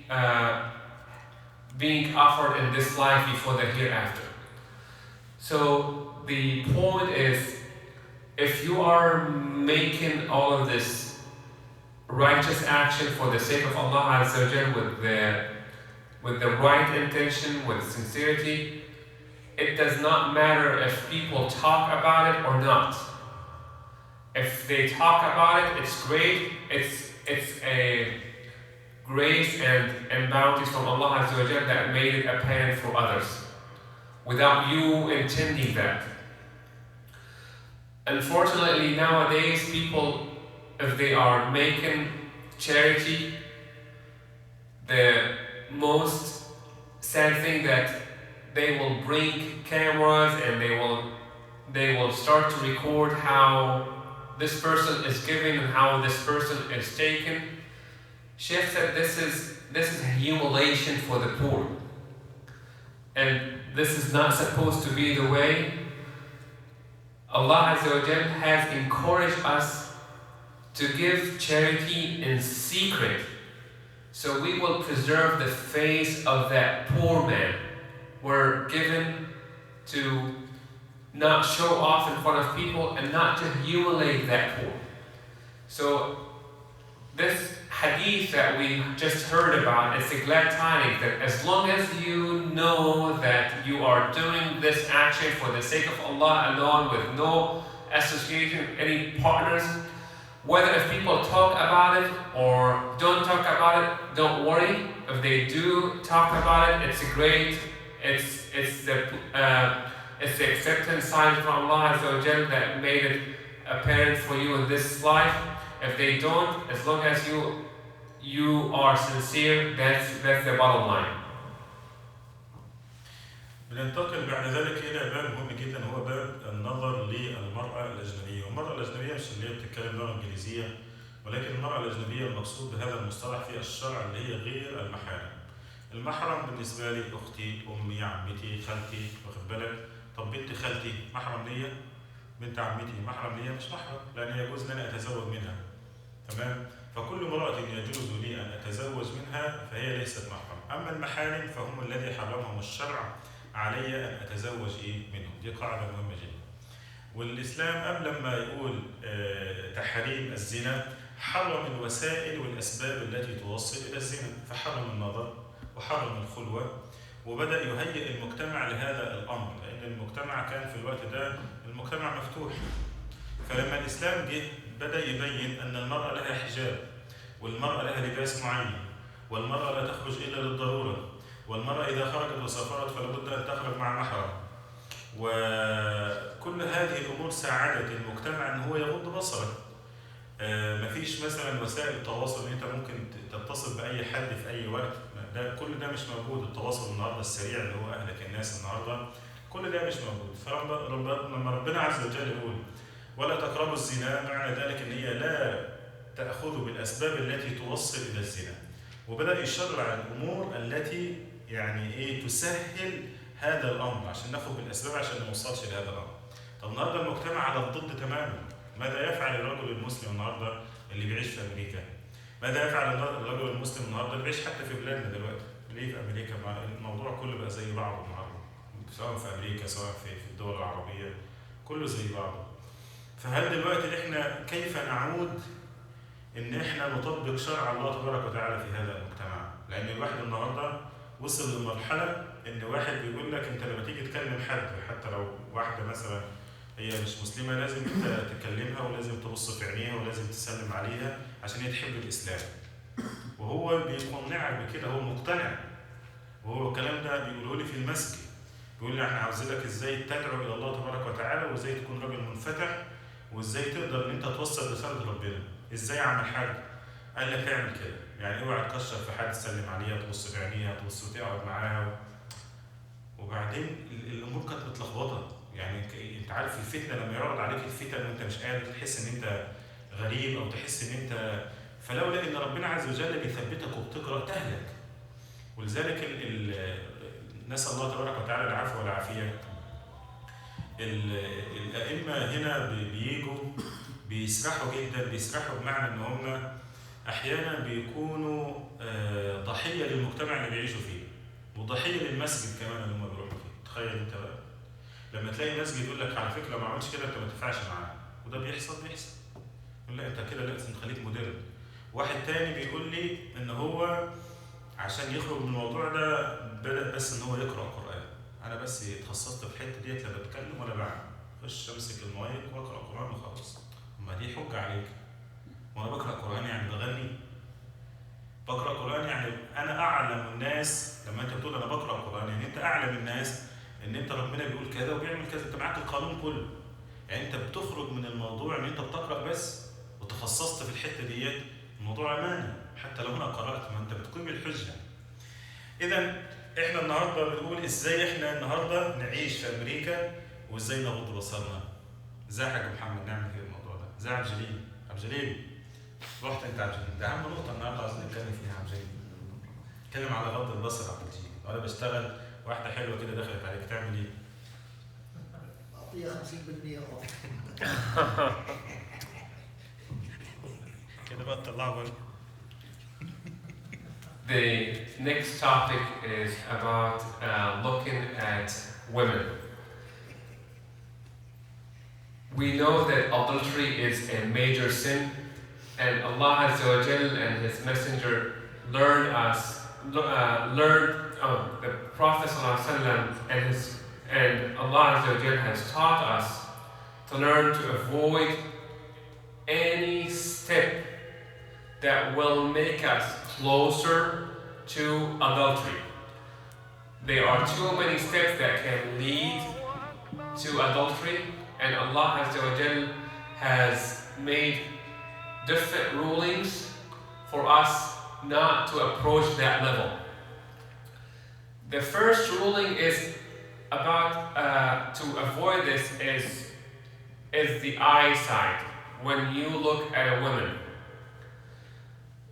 offered in this life before the hereafter. So the point is, if you are making all of this righteous action for the sake of Allah Azza wa Jal with the right intention, with sincerity, it does not matter if people talk about it or not. If they talk about it, it's great. It's a grace and bounties from Allah Azza wa Jal that made it apparent for others, without you intending that. Unfortunately, nowadays, people, if they are making charity, the most sad thing that they will bring cameras and they will start to record how this person is giving and how this person is taken. Sheikh said this is humiliation for the poor, and this is not supposed to be the way. Allah Azza wa Jal has encouraged us to give charity in secret, so we will preserve the face of that poor man. We're given to not show off in front of people and not to humiliate that poor. So this hadith that we just heard about, it's a glad tidings that as long as you know that you are doing this action for the sake of Allah alone, with no association, any partners, whether if people talk about it or don't talk about it, don't worry. If they do talk about it, it's a great, it's the acceptance sign from Allah Azza wa Jal that made it apparent for you in this life. If they don't, as long as you are sincere, that's the bottom line. بننتقل بعد ذلك إلى باب مهم جدا، هو باب النظر للمرأة الأجنبية. والمرأة الأجنبية مش اللي هي بتتكلم لغة إنجليزية، ولكن المرأة الأجنبية المقصود بهذا المصطلح في الشرع اللي هي غير المحارم. المحرم بالنسبة لي أختي، أمي، عمتي، خالتي، واخد بالك؟ طب بنت خالتي محرم ليا؟ بنت عمتي محرم ليا؟ مش محرم، لأن يجوز لنا أتزوج منها. تمام؟ فكل امرأة يجوز لي أن أتزوج منها فهي ليست محرم. أما المحارم فهم الذي حرمهم الشرع علي أن أتزوج منهم. دي قاعدة مهمة جدا. والإسلام قبل ما يقول تحريم الزنا حرم الوسائل والأسباب التي توصل إلى الزنا، فحرم النظر وحرم الخلوة، وبدأ يهيئ المجتمع لهذا الأمر، لأن المجتمع كان في الوقت ده المجتمع مفتوح. فلما الإسلام جه بدأ يبين أن المرأة لها حجاب، والمرأة لها لباس معين، والمرأة لا تخرج إلا للضرورة، والمرأة إذا خرجت وسافرت فلابد أن تخرج مع محرم. وكل هذه الأمور ساعدت المجتمع أن هو يغض بصره. مفيش مثلا وسائل التواصل ان انت ممكن تتصل باي حد في اي وقت، ده كل ده مش موجود. التواصل النهارده السريع اللي هو اهلك الناس النهارده كل ده مش موجود. فلما ربنا عز وجل يقول ولا تقربوا الزنا، معنى ذلك ان هي لا تاخذوا بالاسباب التي توصل الى الزنا، وبدا يشرع الامور التي يعني تسهل هذا الامر عشان ناخذ بالاسباب عشان ما نوصلش لهذا الامر. طب النهارده المجتمع على الضد تماما. ماذا يفعل الرجل المسلم النهارده اللي بيعيش في امريكا؟ ماذا يفعل الرجل المسلم النهارده اللي بيعيش حتى في بلادنا دلوقتي؟ ليه في امريكا؟ الموضوع كله بقى زي بعضه النهارده، سواء في امريكا سواء في الدول العربيه، كله زي بعضه. فهل دلوقتي احنا كيف نعود ان احنا نطبق شرع الله تبارك وتعالى في هذا المجتمع؟ لان الواحد النهارده وصل لمرحله ان واحد بيقول لك انت لما تيجي تكلم حد، حتى لو واحده مثلا هي مش مسلمة، لازم انت تكلمها ولازم تبص في عينيها ولازم تسلم عليها عشان هي تحب الإسلام. وهو بيقنعك بكده، هو مقتنع. وهو الكلام ده بيقوله لي في المسجد، بيقول لي احنا عاوزينك ازاي تدعو الى الله تبارك وتعالى، وازاي تكون راجل منفتح، وازاي تقدر ان انت توصل رسالة ربنا. ازاي اعمل حاجة؟ قال لك اعمل كده، يعني اوعى تكشر في حد، تسلم عليها، تبص في عينيها، تبص وتقعد معاها. وبعدين الامور كانت متلخبطه. يعني انت عارف الفتنه لما يعرض عليك الفتن وانت مش قادر، تحس ان انت غريب او تحس ان انت، فلولا ان ربنا عز وجل بيثبتك وبتقرا تهلك. ولذلك نسال الله تبارك وتعالى العفو والعافيه. الائمه هنا بييجوا بيسرحوا جدا، بيسرحوا بمعنى ان هم احيانا بيكونوا ضحيه للمجتمع اللي بيعيشوا فيه، وضحيه للمسجد كمان اللي هم بيروحوا فيه. تخيل انت بقى لما تلاقي مسجد يقول لك على فكره لو ما عملتش كده انت ما تنفعش معاه، وده بيحصل. يقول لا انت كده لازم تخليك مدرب. واحد تاني بيقول لي ان هو عشان يخرج من الموضوع ده بدا بس ان هو يقرا قران. انا بس اتخصصت في الحته ديت، لا بتكلم ولا بعمل، خش امسك المايك واقرا قران وخلاص. ما دي حجة عليك. وأنا بقرأ قرآن يعني بغني؟ بقرأ قرآن يعني أنا أعلم الناس. لما أنت بتقول أنا بقرأ قرآن يعني أنت أعلم الناس إن أنت ربنا بيقول كذا وبيعمل كذا، أنت معاك القانون كله. يعني أنت بتخرج من الموضوع إن أنت بتقرأ بس وتخصصت في الحتة ديت، الموضوع أماني. حتى لو أنا قرأت ما أنت بتقيم الحجة. إذا إحنا النهارده بنقول إزاي إحنا النهارده نعيش في أمريكا وإزاي نغض بصرنا. إزاي يا حاج محمد نعمل كده الموضوع ده؟ إزاي يا عبد الجليل؟ عبد الجليل رحت أنت عبد الجليل، ده أهم نقطة النهارده عايزين نتكلم فيها يا عبد الجليل. نتكلم على غض البصر يا عبد الجليل. وأنا بشتغل واحدة حلوة كده دخلت عليك تعمل إيه؟ أعطيها 50% كده بقى تطلعوا بره. The next topic is about looking at women. We know that adultery is a major sin, and Allah Azza wa Jal and His Messenger learned the Prophet and Allah Azza wa Jal has taught us to learn to avoid any step that will make us closer to adultery. There are too many steps that can lead to adultery, and Allah Azza wa Jal has made different rulings for us not to approach that level. The first ruling is about to avoid this is the eyesight. When you look at a woman,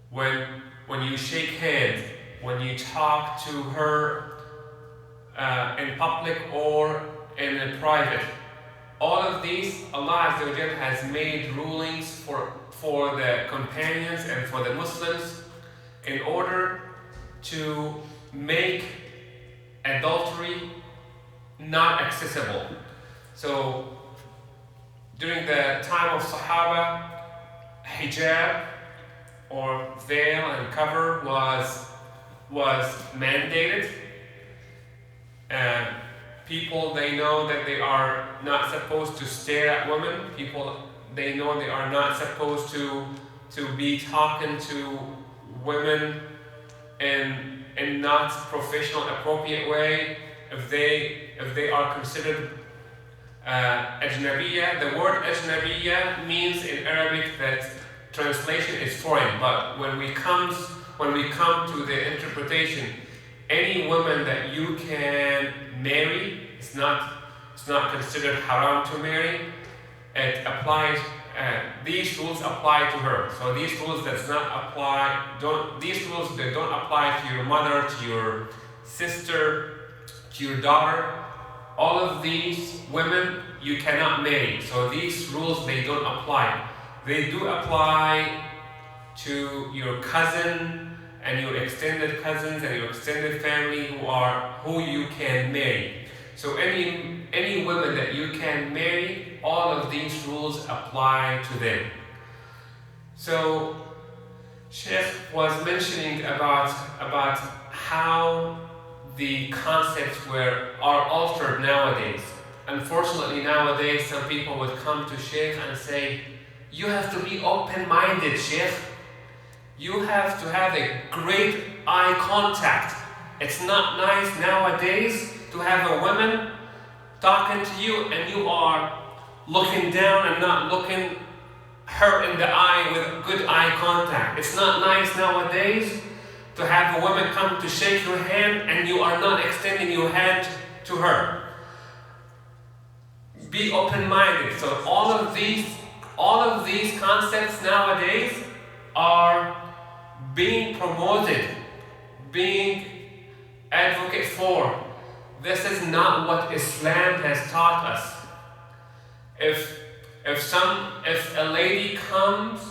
when you shake hands, when you talk to her in public or in private, all of these Allah Azza wa Jal has made rulings for the companions and for the Muslims in order to make adultery not accessible. So during the time of Sahaba, hijab or veil and cover was mandated. People, they know that they are not supposed to stare at women. People, they know they are not supposed to be talking to women in not professional, appropriate way. If they are considered ajnabiyya. The word ajnabiyya means in Arabic that translation is foreign, but when we come to the interpretation, any woman that you can marry, it's not considered haram to marry. It applies. These rules apply to her. So these rules that don't apply to your mother, to your sister, to your daughter. All of these women you cannot marry. So these rules, they don't apply. They do apply to your cousin and your extended cousins and your extended family who you can marry. So any women that you can marry, all of these rules apply to them. So Sheikh was mentioning about how the concepts are altered nowadays. Unfortunately, nowadays some people would come to Sheikh and say, you have to be open-minded, Sheikh. You have to have a great eye contact. It's not nice nowadays to have a woman talking to you and you are looking down and not looking her in the eye with good eye contact. It's not nice nowadays to have a woman come to shake your hand and you are not extending your hand to her. Be open-minded. So all of these concepts nowadays are being promoted, being advocated for. This is not what Islam has taught us. If a lady comes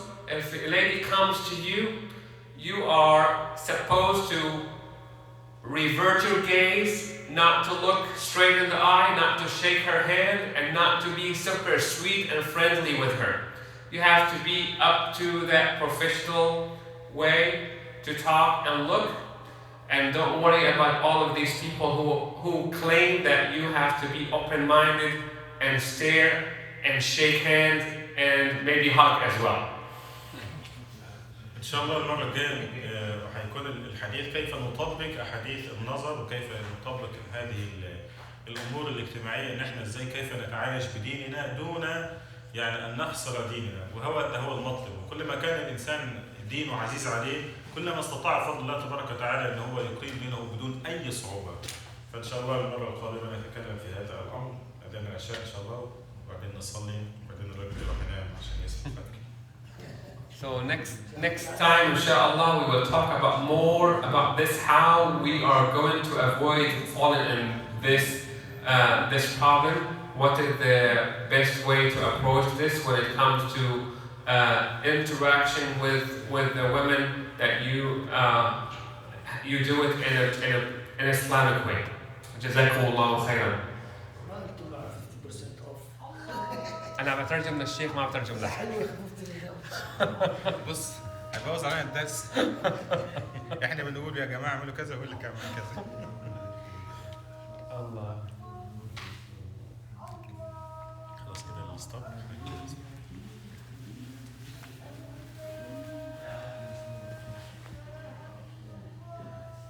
to you, you are supposed to revert your gaze, not to look straight in the eye, not to shake her hand, and not to be super sweet and friendly with her. You have to be up to that professional way to talk and look, and don't worry about all of these people who claim that you have to be open-minded and stare and shake hands and maybe hug as well. إن شاء الله المرة الجاية هيكون الحديث كيف نطبق أحاديث النظر وكيف نطبق هذه الأمور الاجتماعية، إن إحنا إزاي كيف نتعايش بديننا دون يعني أن نخسر ديننا، وهو ده هو المطلب. وكل ما كان الإنسان دينه عزيز عليه كلما استطاع بفضل الله تبارك وتعالى أن هو يقيم دينه بدون أي صعوبة. فإن شاء الله المرة القادمة نتكلم في هذا الأمر، أذان العشاء إن شاء الله، وبعدين نصلي، وبعدين الرجل يروح ينام عشان يصحى الفجر. So next time, inshallah, we will talk about more about this, how we are going to avoid falling in this problem. What is the best way to approach this when it comes to interaction with the women, that you do it in an Islamic way. Jazakumullahu khairan. أنا بترجم للشيخ ما بترجم لحد. بص هيبوظ علينا الدرس. احنا بنقول يا جماعه اعملوا كذا ويقول لك اعمل كذا. الله.